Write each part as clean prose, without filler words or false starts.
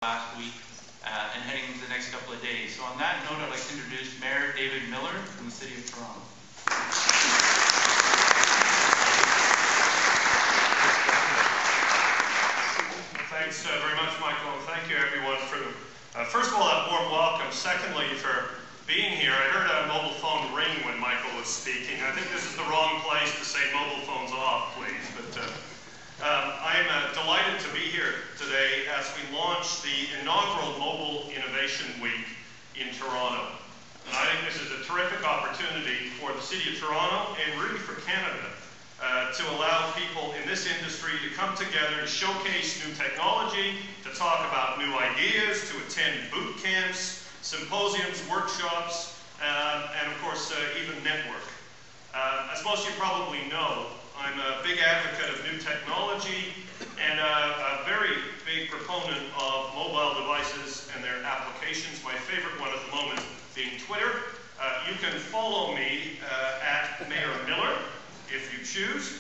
last week and heading into the next couple of days. So on that note, I'd like to introduce Mayor David Miller from the City of Toronto. Thanks very much, Michael, and thank you everyone for, first of all, that warm welcome. Secondly, for being here. I heard a mobile phone ring when Michael was speaking. I think this is the wrong place to say mobile phones off, please. But I'm delighted to be here today as we launch the inaugural Mobile Innovation Week in Toronto. And I think this is a terrific opportunity for the City of Toronto and really for Canada to allow people in this industry to come together to showcase new technology, to talk about new ideas, to attend boot camps, symposiums, workshops, and of course even network. As most of you probably know, I'm a big advocate of new technology and a very big proponent of mobile devices and their applications. My favorite one at the moment being Twitter. You can follow me at Mayor Miller if you choose,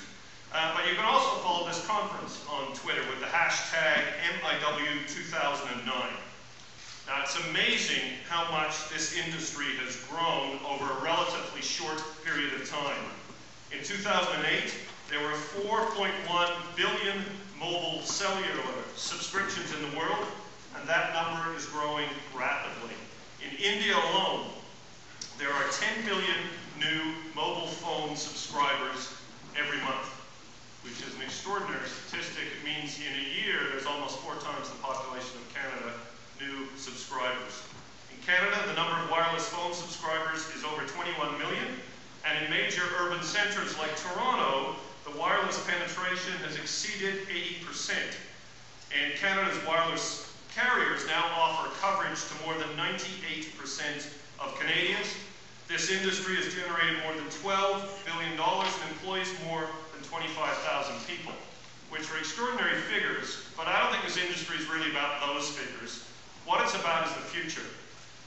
but you can also follow this conference on Twitter with the hashtag MIW2009. Now, it's amazing how much this industry has grown over a relatively short period of time. In 2008, there were 4.1 billion mobile cellular subscriptions in the world, and that number is growing rapidly. In India alone, there are 10 million new mobile phone subscribers every month, which is an extraordinary statistic. It means in a year, there's almost 4 times the population of Canada new subscribers. In Canada, the number of wireless phone subscribers is over 21 million, and in major urban centres like Toronto, the wireless penetration has exceeded 80%. And Canada's wireless carriers now offer coverage to more than 98% of Canadians. This industry has generated more than $12 billion and employs more than 25,000 people, which are extraordinary figures, but I don't think this industry is really about those figures. What it's about is the future.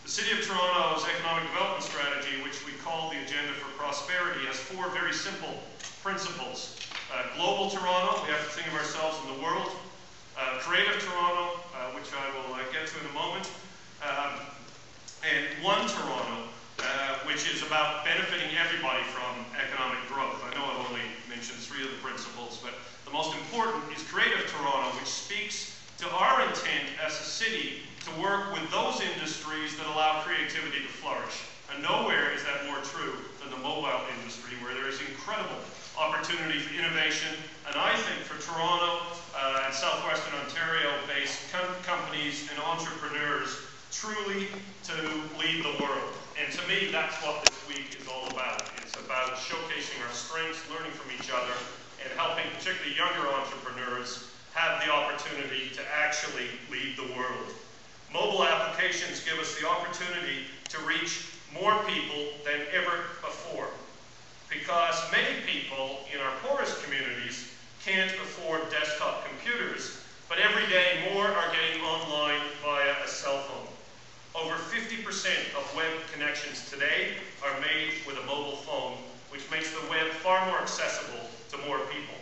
The City of Toronto's economic development strategy, which we call the Agenda for Prosperity, has 4 very simple principles. Global Toronto, we have to think of ourselves in the world. Creative Toronto, which I will get to in a moment. And One Toronto, which is about benefiting everybody from economic growth. I know I've only mentioned 3 of the principles, but the most important is Creative Toronto, which speaks to our intent as a city to work with those industries that allow creativity to flourish. And nowhere is that more true than the mobile industry, where there is incredible opportunity for innovation. And I think for Toronto and Southwestern Ontario-based companies and entrepreneurs truly to lead the world. And to me, that's what this week is all about. It's about showcasing our strengths, learning from each other, and helping particularly younger entrepreneurs have the opportunity to actually lead the world. Mobile applications give us the opportunity to reach more people than ever before, because many people in our poorest communities can't afford desktop computers, but every day more are getting online via a cell phone. Over 50% of web connections today are made with a mobile phone, which makes the web far more accessible to more people.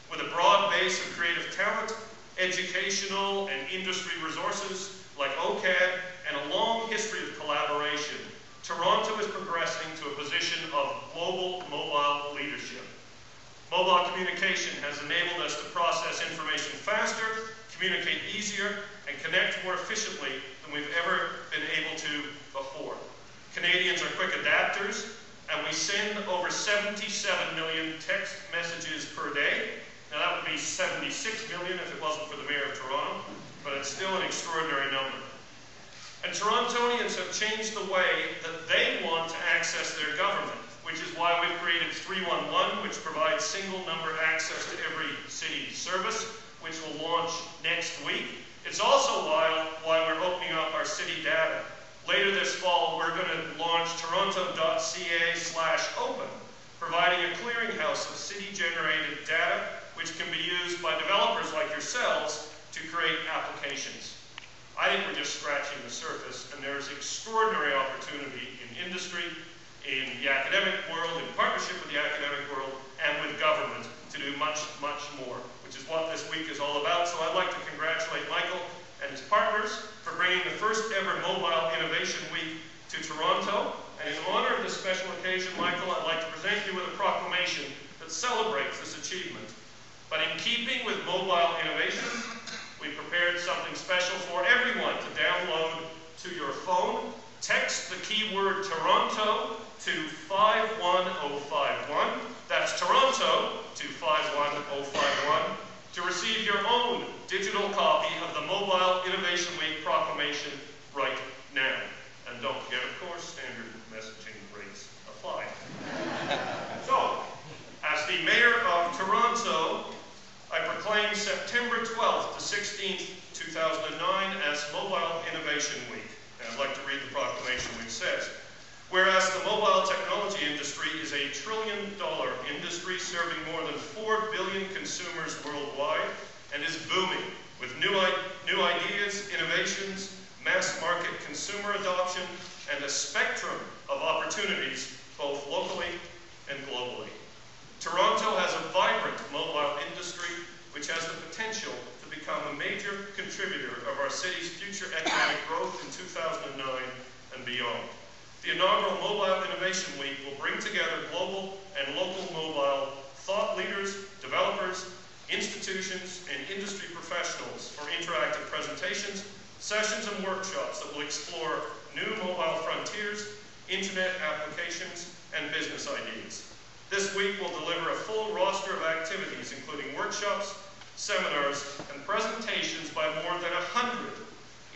With a broad base of creative talent, educational and industry resources like OCAD, and a long history of collaboration, Toronto is progressing to a position of global mobile leadership. Mobile communication has enabled us to process information faster, communicate easier, and connect more efficiently than we've ever been able to before. Canadians are quick adapters, and we send over 77 million text messages per day. Now that would be 76 million if it wasn't for the Mayor of Toronto, but it's still an extraordinary number. And Torontonians have changed the way that they want to access their government, which is why we've created 311, which provides single number access to every city service, which will launch next week. It's also why we're opening up our city data. Later this fall, we're going to launch toronto.ca/open, providing a clearinghouse of city-generated data, which can be used by developers like yourselves to create applications. I think we're just scratching the surface, and there's extraordinary opportunity in industry, in the academic world, in partnership with the academic world, and with government to do much, much more, which is what this week is all about. So I'd like to congratulate Michael and its partners for bringing the first ever Mobile Innovation Week to Toronto. And in honor of this special occasion, Michael, I'd like to present you with a proclamation that celebrates this achievement. But in keeping with mobile innovation, we prepared something special for everyone to download to your phone. Text the keyword Toronto to 51051. That's Toronto to 51051 to receive your own digital copy of the Mobile Innovation Week proclamation right now. And don't forget, of course, standard messaging rates apply. So, as the Mayor of Toronto, I proclaim September 12th to 16th, 2009 as Mobile Innovation Week. And I'd like to read the proclamation, which says, whereas the mobile technology industry is a $1 trillion industry serving more than 4 billion consumers worldwide and is booming with new ideas, innovations, mass market consumer adoption, and a spectrum of opportunities both locally and globally. Toronto has a vibrant mobile industry which has the potential to become a major contributor of our city's future economic growth in 2009 and beyond. The inaugural Mobile Innovation Week will bring together global and local mobile thought leaders, developers, institutions, and industry professionals for interactive presentations, sessions, and workshops that will explore new mobile frontiers, internet applications, and business ideas. This week will deliver a full roster of activities, including workshops, seminars, and presentations by more than 100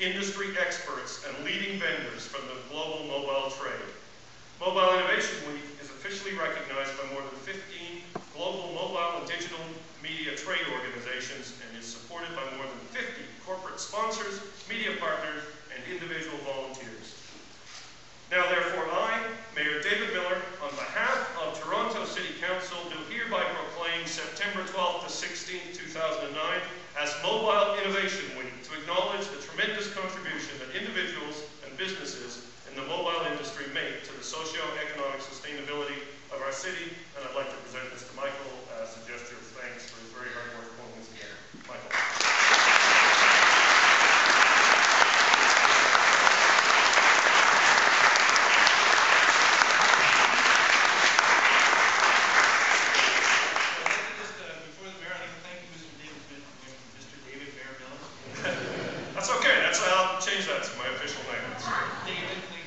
industry experts and leading vendors from the global mobile trade. Mobile Innovation Week is officially recognized by more than 15 global mobile and digital media trade organizations and is supported by more than 50 corporate sponsors, media partners, and individual volunteers. Now therefore I, Mayor David Miller, on behalf of Toronto City Council, do hereby proclaim September 12th to 16th, 2009 as Mobile Innovation Week to acknowledge the tremendous contribution that individuals and businesses in the mobile industry make to the socio-economic sustainability of our city. And I'd like to present this to Michael as a gesture of thanks for his very hard work pulling this together. Michael. David,